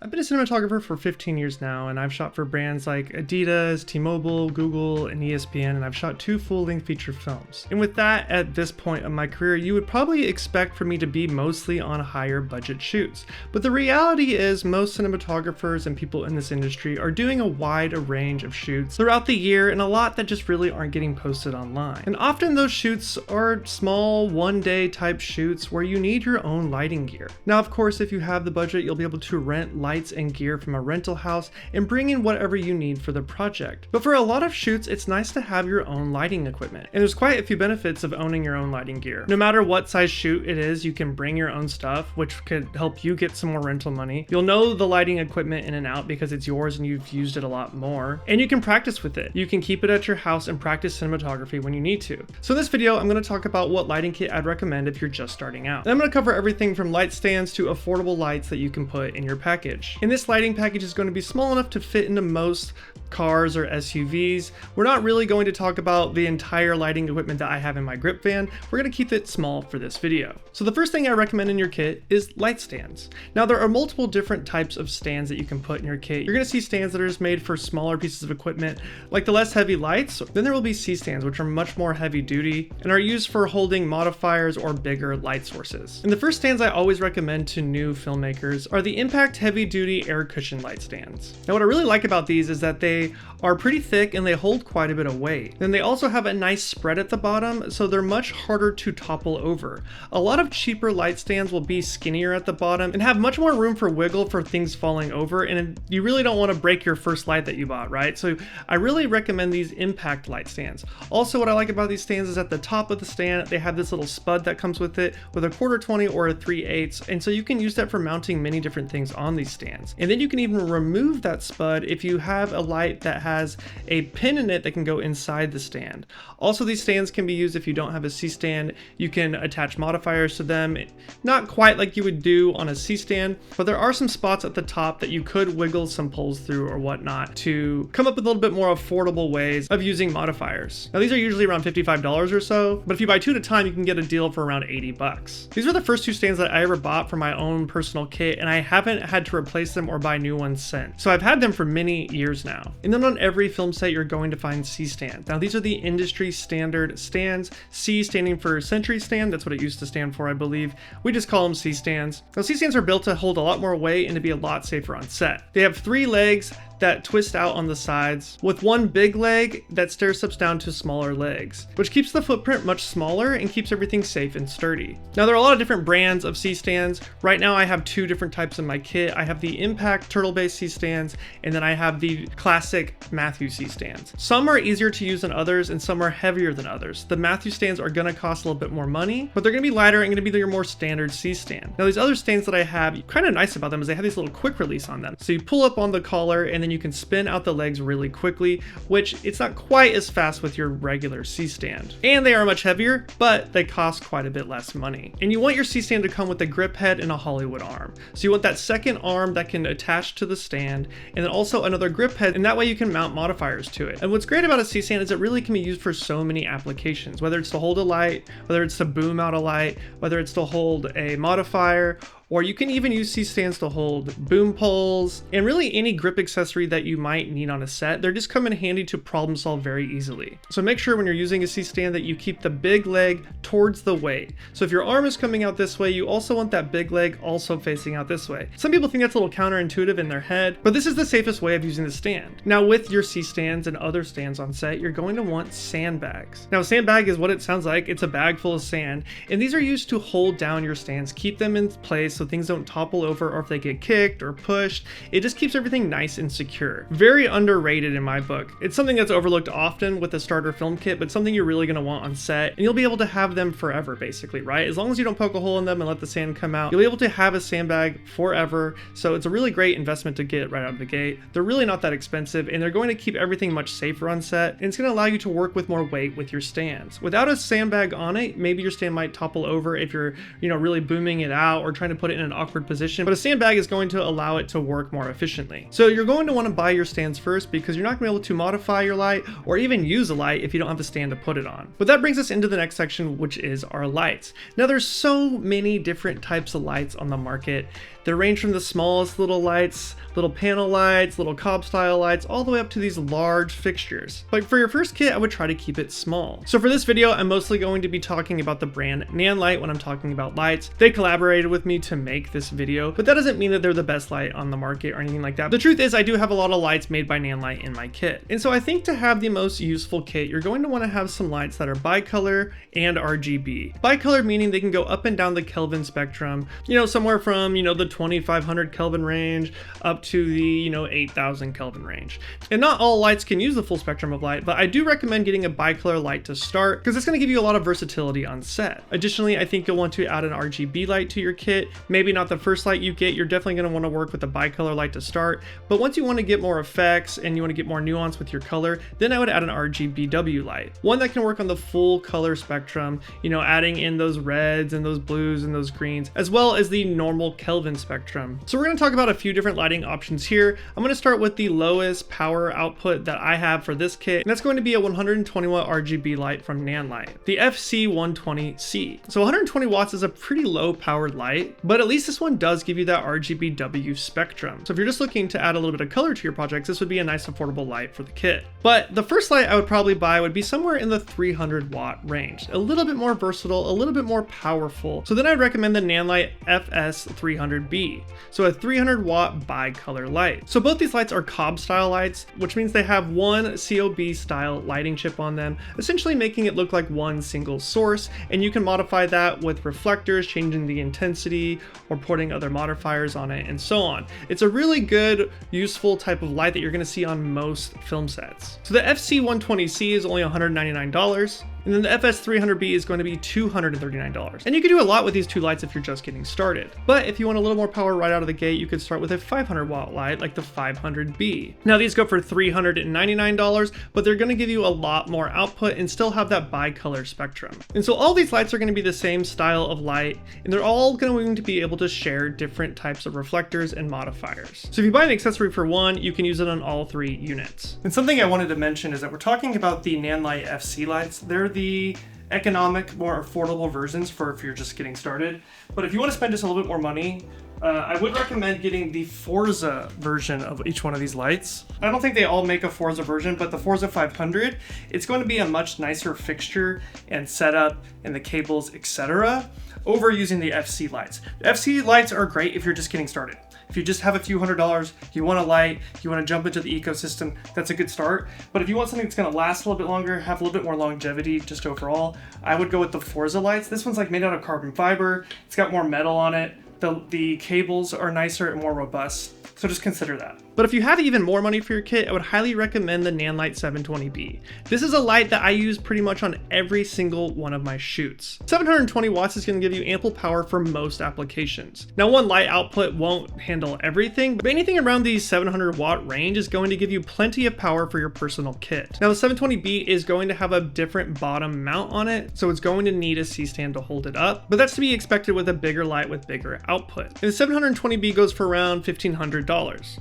I've been a cinematographer for 15 years now, and I've shot for brands like Adidas, T-Mobile, Google, and ESPN, and I've shot 2 full-length feature films. And with that, at this point of my career, you would probably expect for me to be mostly on higher budget shoots. But the reality is most cinematographers and people in this industry are doing a wide range of shoots throughout the year, and a lot that just really aren't getting posted online. And often those shoots are small, one-day type shoots where you need your own lighting gear. Now, of course, if you have the budget, you'll be able to rent lights and gear from a rental house and bring in whatever you need for the project. But for a lot of shoots, it's nice to have your own lighting equipment. And there's quite a few benefits of owning your own lighting gear. No matter what size shoot it is, you can bring your own stuff, which could help you get some more rental money. You'll know the lighting equipment in and out because it's yours and you've used it a lot more. And you can practice with it. You can keep it at your house and practice cinematography when you need to. So in this video, I'm going to talk about what lighting kit I'd recommend if you're just starting out. And I'm going to cover everything from light stands to affordable lights that you can put in your package. And this lighting package is going to be small enough to fit into most cars or SUVs. We're not really going to talk about the entire lighting equipment that I have in my grip van. We're going to keep it small for this video. So the first thing I recommend in your kit is light stands. Now there are multiple different types of stands that you can put in your kit. You're going to see stands that are just made for smaller pieces of equipment, like the less heavy lights. Then there will be C stands, which are much more heavy duty and are used for holding modifiers or bigger light sources. And the first stands I always recommend to new filmmakers are the Impact heavy duty air cushion light stands. Now what I really like about these is that they are pretty thick and they hold quite a bit of weight. Then they also have a nice spread at the bottom, so they're much harder to topple over. A lot of cheaper light stands will be skinnier at the bottom and have much more room for wiggle for things falling over, and you really don't want to break your first light that you bought, right? So I really recommend these Impact light stands. Also, what I like about these stands is at the top of the stand, they have this little spud that comes with it with a 1/4-20 or a 3/8, and so you can use that for mounting many different things on these stands. And then you can even remove that spud if you have a light that has a pin in it that can go inside the stand. Also, these stands can be used if you don't have a C stand. You can attach modifiers to them, not quite like you would do on a C stand, but there are some spots at the top that you could wiggle some poles through or whatnot to come up with a little bit more affordable ways of using modifiers. Now these are usually around $55 or so, but if you buy 2 at a time, you can get a deal for around 80 bucks. These are the first 2 stands that I ever bought for my own personal kit, and I haven't had to replace them or buy new ones since. So I've had them for many years now. And then on every film set, you're going to find C stands. Now these are the industry standard stands, C standing for century stand. That's what it used to stand for, I believe. We just call them C stands. Now C stands are built to hold a lot more weight and to be a lot safer on set. They have 3 legs that twist out on the sides, with one big leg that stair steps down to smaller legs, which keeps the footprint much smaller and keeps everything safe and sturdy. Now there are a lot of different brands of C stands. Right now I have 2 different types in my kit. I have the Impact turtle-based C stands, and then I have the classic Matthew C stands. Some are easier to use than others, and some are heavier than others. The Matthew stands are gonna cost a little bit more money, but they're gonna be lighter and gonna be your more standard C stand. Now these other stands that I have, kind of nice about them is they have these little quick release on them. So you pull up on the collar and then you can spin out the legs really quickly, which it's not quite as fast with your regular C stand. And they are much heavier, but they cost quite a bit less money. And you want your C stand to come with a grip head and a Hollywood arm. So you want that second arm that can attach to the stand, and then also another grip head, and that way you can mount modifiers to it. And what's great about a C stand is it really can be used for so many applications, whether it's to hold a light, whether it's to boom out a light, whether it's to hold a modifier, or you can even use C stands to hold boom poles and really any grip accessory that you might need on a set. They're just come in handy to problem solve very easily. So make sure when you're using a C stand that you keep the big leg towards the weight. So if your arm is coming out this way, you also want that big leg also facing out this way. Some people think that's a little counterintuitive in their head, but this is the safest way of using the stand. Now with your C stands and other stands on set, you're going to want sandbags. Now a sandbag is what it sounds like. It's a bag full of sand, and these are used to hold down your stands, keep them in place so things don't topple over, or if they get kicked or pushed, it just keeps everything nice and secure. Very underrated in my book. It's something that's overlooked often with a starter film kit, but something you're really going to want on set, and you'll be able to have them forever basically, right? As long as you don't poke a hole in them and let the sand come out, you'll be able to have a sandbag forever. So it's a really great investment to get right out of the gate. They're really not that expensive, and they're going to keep everything much safer on set, and it's going to allow you to work with more weight with your stands. Without a sandbag on it, maybe your stand might topple over if you're, really booming it out or trying to put it in an awkward position, but a sandbag is going to allow it to work more efficiently. So you're going to want to buy your stands first because you're not going to be able to modify your light or even use a light if you don't have a stand to put it on. But that brings us into the next section, which is our lights. Now there's so many different types of lights on the market. They range from the smallest little lights, little panel lights, little cob style lights, all the way up to these large fixtures. But for your first kit, I would try to keep it small. So for this video, I'm mostly going to be talking about the brand Nanlite when I'm talking about lights. They collaborated with me to make this video, but that doesn't mean that they're the best light on the market or anything like that. The truth is, I do have a lot of lights made by Nanlite in my kit. And so I think to have the most useful kit, you're going to want to have some lights that are bicolor and RGB. Bicolor meaning they can go up and down the Kelvin spectrum, somewhere from, the 2500 Kelvin range up to the, 8000 Kelvin range. And not all lights can use the full spectrum of light, but I do recommend getting a bicolor light to start because it's going to give you a lot of versatility on set. Additionally, I think you'll want to add an RGB light to your kit. Maybe not the first light you get, you're definitely going to want to work with a bicolor light to start, but once you want to get more effects and you want to get more nuance with your color, then I would add an RGBW light. One that can work on the full color spectrum, adding in those reds and those blues and those greens, as well as the normal Kelvin spectrum. So we're going to talk about a few different lighting options here. I'm going to start with the lowest power output that I have for this kit, and that's going to be a 120 watt RGB light from Nanlite, the FC-120C. So 120 watts is a pretty low powered light, but at least this one does give you that RGBW spectrum. So if you're just looking to add a little bit of color to your projects, this would be a nice affordable light for the kit. But the first light I would probably buy would be somewhere in the 300 watt range, a little bit more versatile, a little bit more powerful. So then I'd recommend the Nanlite FS-300B. So a 300 watt bicolor light. So both these lights are cob style lights, which means they have one COB style lighting chip on them, essentially making it look like one single source. And you can modify that with reflectors, changing the intensity or putting other modifiers on it and so on. It's a really good, useful type of light that you're going to see on most film sets. So the FC-120C is only $199. And then the FS-300B is going to be $239. And you can do a lot with these two lights if you're just getting started. But if you want a little more power right out of the gate, you could start with a 500 watt light like the 500B. Now these go for $399, but they're going to give you a lot more output and still have that bicolor spectrum. And so all these lights are going to be the same style of light, and they're all going to be able to share different types of reflectors and modifiers. So if you buy an accessory for one, you can use it on all three units. And something I wanted to mention is that we're talking about the Nanlite FC lights. They're the economic, more affordable versions for if you're just getting started. But if you want to spend just a little bit more money, I would recommend getting the Forza version of each one of these lights. I don't think they all make a Forza version, but the Forza 500, it's going to be a much nicer fixture and setup and the cables, etc. over using the FC lights. The FC lights are great if you're just getting started. If you just have a few $100s, you want a light, you want to jump into the ecosystem, that's a good start. But if you want something that's going to last a little bit longer, have a little bit more longevity just overall, I would go with the Forza lights. This one's like made out of carbon fiber. It's got more metal on it. The cables are nicer and more robust. So just consider that. But if you have even more money for your kit, I would highly recommend the Nanlite 720B. This is a light that I use pretty much on every single one of my shoots. 720 watts is going to give you ample power for most applications. Now, one light output won't handle everything, but anything around the 700 watt range is going to give you plenty of power for your personal kit. Now, the 720B is going to have a different bottom mount on it, so it's going to need a C-stand to hold it up, but that's to be expected with a bigger light with bigger output. And the 720B goes for around $1,500.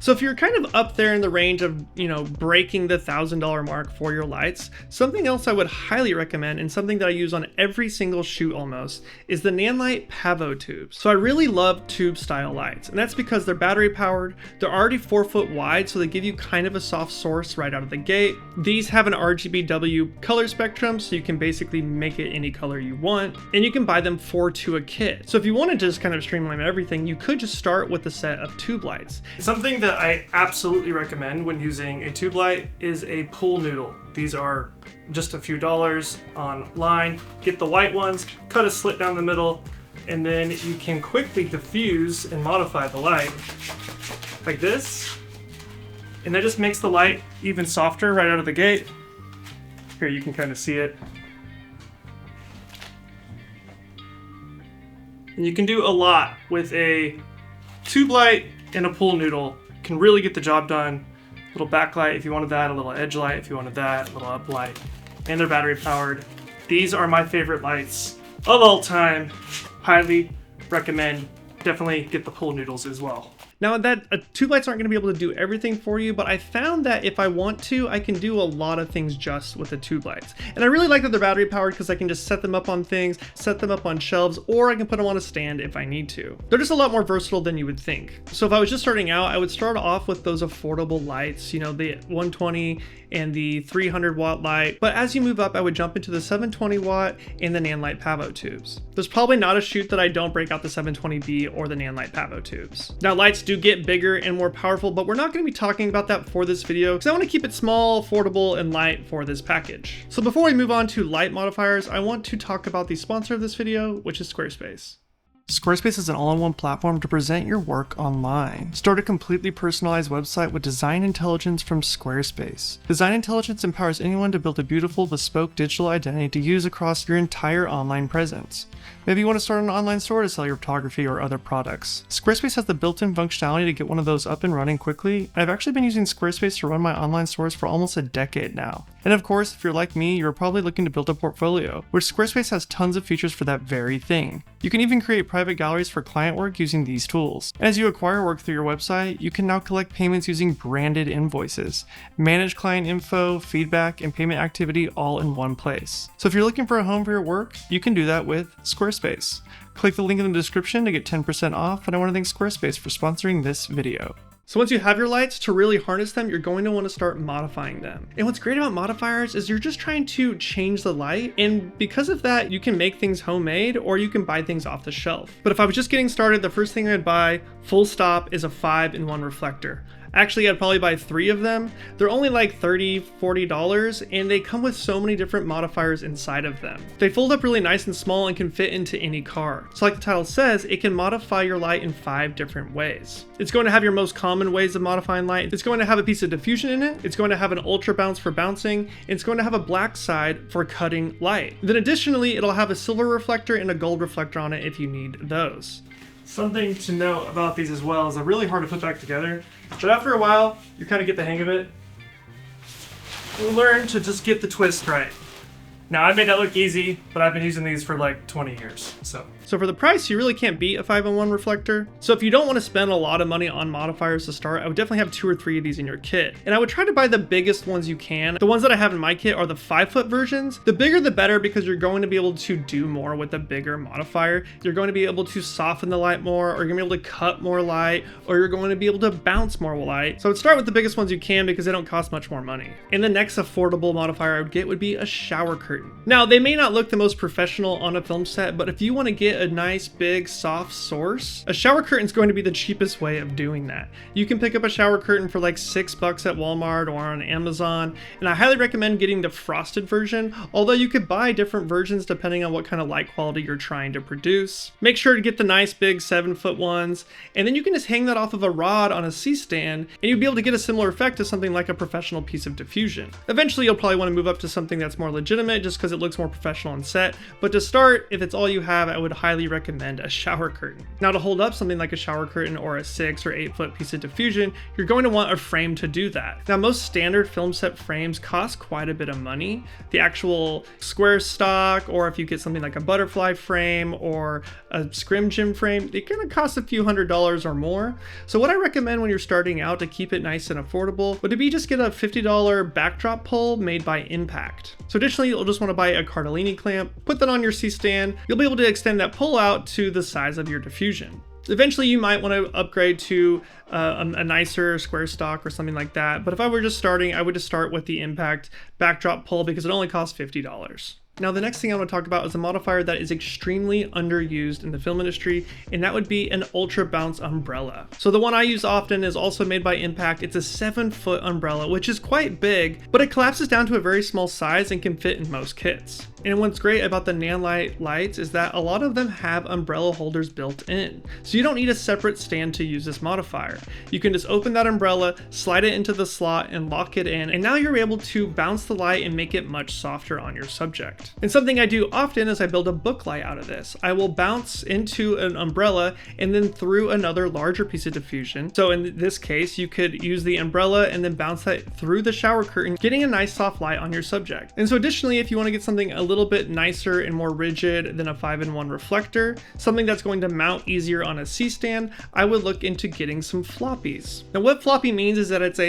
So if you're kind of up there in the range of, breaking the $1,000 mark for your lights, something else I would highly recommend, and something that I use on every single shoot almost, is the Nanlite PavoTubes. So I really love tube style lights, and that's because they're battery powered, they're already 4 foot wide, so they give you kind of a soft source right out of the gate. These have an RGBW color spectrum, so you can basically make it any color you want, and you can buy them 4 to a kit. So if you want to just kind of streamline everything, you could just start with a set of tube lights. Something that I absolutely recommend when using a tube light is a pool noodle. These are just a few dollars online. Get the white ones, cut a slit down the middle, and then you can quickly diffuse and modify the light like this. And that just makes the light even softer right out of the gate. Here you can kind of see it. And you can do a lot with a tube light and a pool noodle. Can really get the job done. A little backlight if you wanted that, a little edge light if you wanted that, a little up light. And they're battery powered. These are my favorite lights of all time. Highly recommend. Definitely get the pool noodles as well. Now that tube lights aren't going to be able to do everything for you, but I found that if I want to, I can do a lot of things just with the tube lights. And I really like that they're battery powered because I can just set them up on things, set them up on shelves, or I can put them on a stand if I need to. They're just a lot more versatile than you would think. So if I was just starting out, I would start off with those affordable lights, you know, the 120 and the 300 watt light. But as you move up, I would jump into the 720 watt and the Nanlite PavoTubes. There's probably not a shoot that I don't break out the 720B or the Nanlite PavoTubes. Now lights do get bigger and more powerful, but we're not going to be talking about that for this video because I want to keep it small, affordable, and light for this package. So before we move on to light modifiers, I want to talk about the sponsor of this video, which is Squarespace. Squarespace is an all-in-one platform to present your work online. Start a completely personalized website with design intelligence from Squarespace. Design intelligence empowers anyone to build a beautiful, bespoke digital identity to use across your entire online presence. Maybe you want to start an online store to sell your photography or other products. Squarespace has the built-in functionality to get one of those up and running quickly. I've actually been using Squarespace to run my online stores for almost a decade now. And of course, if you're like me, you're probably looking to build a portfolio, which Squarespace has tons of features for that very thing. You can even create private galleries for client work using these tools. As you acquire work through your website, you can now collect payments using branded invoices, manage client info, feedback, and payment activity all in one place. So if you're looking for a home for your work, you can do that with Squarespace. Click the link in the description to get 10% off, and I want to thank Squarespace for sponsoring this video. So once you have your lights, to really harness them, you're going to want to start modifying them. And what's great about modifiers is you're just trying to change the light. And because of that, you can make things homemade or you can buy things off the shelf. But if I was just getting started, the first thing I'd buy, full stop, is a 5-in-1 reflector. Actually, I'd probably buy 3 of them. They're only like $30, $40, and they come with so many different modifiers inside of them. They fold up really nice and small and can fit into any car. So like the title says, it can modify your light in 5 different ways. It's going to have your most common ways of modifying light. It's going to have a piece of diffusion in it. It's going to have an ultra bounce for bouncing. And it's going to have a black side for cutting light. Then additionally, it'll have a silver reflector and a gold reflector on it if you need those. Something to note about these as well is they're really hard to put back together, but after a while, you kind of get the hang of it. You learn to just get the twist right. Now, I made that look easy, but I've been using these for like 20 years, so for the price, you really can't beat a 5-in-1 reflector. So if you don't want to spend a lot of money on modifiers to start, I would definitely have 2 or 3 of these in your kit. And I would try to buy the biggest ones you can. The ones that I have in my kit are the 5-foot versions. The bigger the better because you're going to be able to do more with a bigger modifier. You're going to be able to soften the light more, or you're going to be able to cut more light, or you're going to be able to bounce more light. So I would start with the biggest ones you can because they don't cost much more money. And the next affordable modifier I would get would be a shower curtain. Now, they may not look the most professional on a film set, but if you want to get a nice, big, soft source, a shower curtain is going to be the cheapest way of doing that. You can pick up a shower curtain for like $6 at Walmart or on Amazon, and I highly recommend getting the frosted version, although you could buy different versions depending on what kind of light quality you're trying to produce. Make sure to get the nice big 7-foot ones, and then you can just hang that off of a rod on a C-stand, and you'll be able to get a similar effect to something like a professional piece of diffusion. Eventually, you'll probably want to move up to something that's more legitimate just because it looks more professional on set, but to start, if it's all you have, I would highly recommend a shower curtain. Now, to hold up something like a shower curtain or a 6 or 8-foot piece of diffusion, you're going to want a frame to do that. Now, most standard film set frames cost quite a bit of money. The actual square stock, or if you get something like a butterfly frame or a scrim gym frame, they're going to cost a few $100s or more. So what I recommend when you're starting out to keep it nice and affordable would be just get a $50 backdrop pole made by Impact. So additionally, you'll just want to buy a Cardellini clamp, put that on your C-stand. You'll be able to extend that pole out to the size of your diffusion. Eventually, you might want to upgrade to a nicer square stock or something like that. But if I were just starting, I would just start with the Impact backdrop pole because it only costs $50. Now, the next thing I want to talk about is a modifier that is extremely underused in the film industry, and that would be an ultra bounce umbrella. So the one I use often is also made by Impact. It's a 7-foot umbrella, which is quite big, but it collapses down to a very small size and can fit in most kits. And what's great about the Nanlite lights is that a lot of them have umbrella holders built in. So you don't need a separate stand to use this modifier. You can just open that umbrella, slide it into the slot, and lock it in, and now you're able to bounce the light and make it much softer on your subject. And something I do often is I build a book light out of this. I will bounce into an umbrella and then through another larger piece of diffusion. So in this case, you could use the umbrella and then bounce that through the shower curtain, getting a nice soft light on your subject. And so additionally, if you want to get something a little bit nicer and more rigid than a 5-in-1 reflector, something that's going to mount easier on a C-stand, I would look into getting some floppies. Now what floppy means is that it's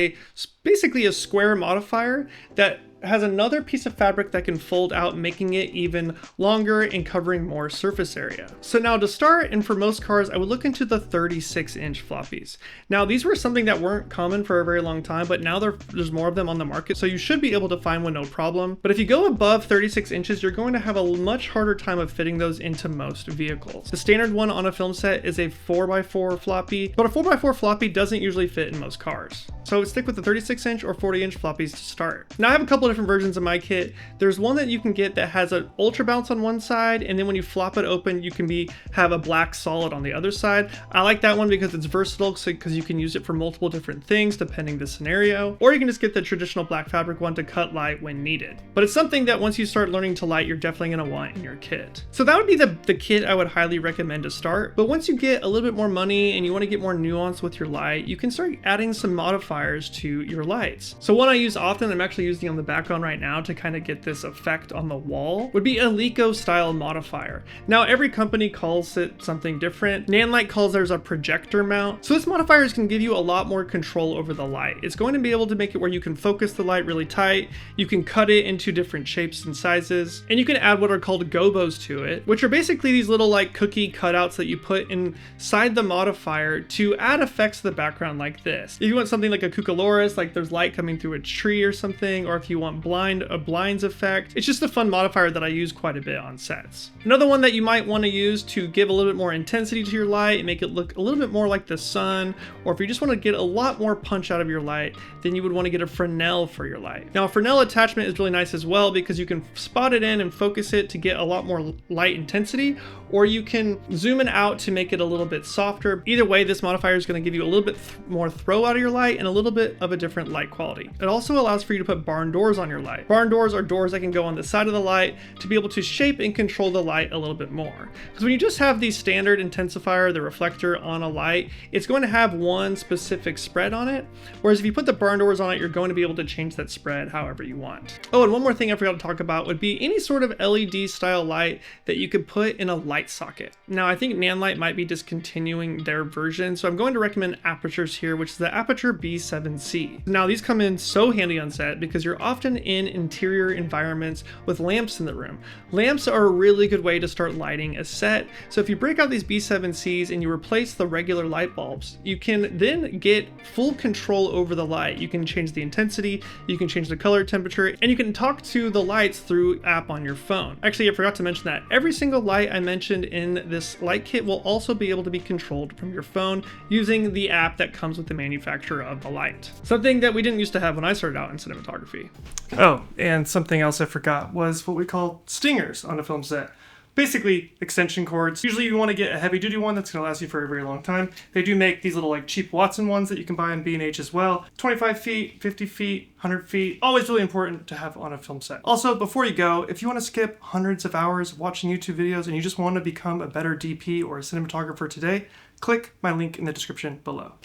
basically a square modifier that has another piece of fabric that can fold out, making it even longer and covering more surface area. So now to start, and for most cars, I would look into the 36-inch floppies. Now these were something that weren't common for a very long time, but now there's more of them on the market, so you should be able to find one no problem. But if you go above 36 inches, you're going to have a much harder time of fitting those into most vehicles. The standard one on a film set is a 4x4 floppy, but a 4x4 floppy doesn't usually fit in most cars. So stick with the 36-inch or 40-inch floppies to start. Now I have a couple different versions of my kit. There's one that you can get that has an ultra bounce on one side, and then when you flop it open, you can have a black solid on the other side. I like that one because it's versatile, because you can use it for multiple different things depending the scenario, or you can just get the traditional black fabric one to cut light when needed. But it's something that once you start learning to light, you're definitely going to want in your kit. So that would be the kit I would highly recommend to start. But once you get a little bit more money and you want to get more nuance with your light, you can start adding some modifiers to your lights. So one I use often, I'm actually using on the background right now to kind of get this effect on the wall, would be a Lico style modifier. Now every company calls it something different. Nanlite calls theirs a projector mount. So this modifier is going to give you a lot more control over the light. It's going to be able to make it where you can focus the light really tight, you can cut it into different shapes and sizes, and you can add what are called gobos to it, which are basically these little like cookie cutouts that you put inside the modifier to add effects to the background like this. If you want something like a Cucaloris, like there's light coming through a tree or something, or if you want a blinds effect, it's just a fun modifier that I use quite a bit on sets. Another one that you might want to use to give a little bit more intensity to your light and make it look a little bit more like the sun, or if you just want to get a lot more punch out of your light, then you would want to get a Fresnel for your light. Now a Fresnel attachment is really nice as well because you can spot it in and focus it to get a lot more light intensity, or you can zoom it out to make it a little bit softer. Either way, this modifier is going to give you a little bit more throw out of your light and a little bit of a different light quality. It also allows for you to put barn doors on your light. Barn doors are doors that can go on the side of the light to be able to shape and control the light a little bit more. Because when you just have the standard intensifier, the reflector on a light, it's going to have one specific spread on it. Whereas if you put the barn doors on it, you're going to be able to change that spread however you want. Oh, and one more thing I forgot to talk about would be any sort of LED style light that you could put in a light socket. Now I think Nanlite might be discontinuing their version, so I'm going to recommend Aputures here, which is the Aputure B7C. Now these come in so handy on set because you're often in interior environments with lamps in the room. Lamps are a really good way to start lighting a set. So if you break out these B7Cs and you replace the regular light bulbs, you can then get full control over the light. You can change the intensity, you can change the color temperature, and you can talk to the lights through app on your phone. Actually, I forgot to mention that every single light I mentioned in this light kit will also be able to be controlled from your phone using the app that comes with the manufacturer of the light. Something that we didn't used to have when I started out in cinematography. Oh, and something else I forgot was what we call stingers on a film set. Basically extension cords. Usually you want to get a heavy duty one that's going to last you for a very long time. They do make these little like cheap Watson ones that you can buy on B&H as well. 25 feet, 50 feet, 100 feet. Always really important to have on a film set. Also, before you go, if you want to skip hundreds of hours watching YouTube videos and you just want to become a better DP or a cinematographer today, click my link in the description below.